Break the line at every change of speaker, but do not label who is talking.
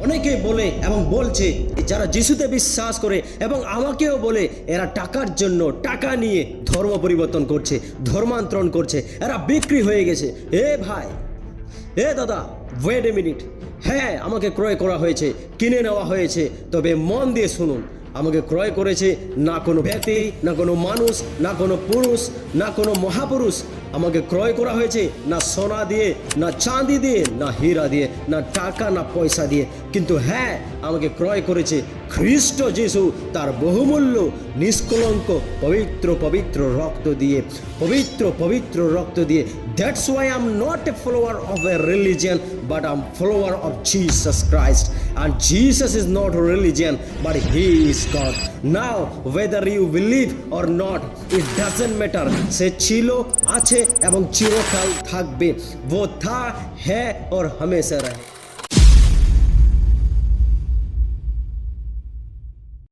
অনেকে বলে এবং বলছে যারা যিশুতে বিশ্বাস করে এবং আমাকেও বলে এরা টাকার জন্য টাকা নিয়ে ধর্ম পরিবর্তন করছে, ধর্মান্তরণ করছে, এরা বিক্রি হয়ে গেছে। এ ভাই, এ দাদা, ওয়েট এ মিনিট। হ্যাঁ, আমাকে ক্রয় করা হয়েছে, কিনে নেওয়া হয়েছে, তবে মন দিয়ে শুনুন, আমাকে ক্রয় করেছে না কোনো ব্যক্তি, না কোনো মানুষ, না কোনো পুরুষ, না কোনো মহাপুরুষ। আমাকে ক্রয় করা হয়েছে না সোনা দিয়ে, না চাঁদি দিয়ে, না হীরা দিয়ে, না টাকা, না পয়সা দিয়ে, কিন্তু হ্যাঁ, আমাকে ক্রয় করেছে খ্রিস্ট যিশু তার বহুমূল্য নিষ্কলঙ্ক পবিত্র পবিত্র রক্ত দিয়ে, পবিত্র পবিত্র রক্ত দিয়ে। That's why I am not a follower of A religion, but I'm follower of Jesus Christ, and Jesus is not a religion, but he is God. Now whether you believe or not, it doesn't matter. সে ছিল, আছে এবং চিরকাল থাকবে। वो था, है और हमेशा रहे।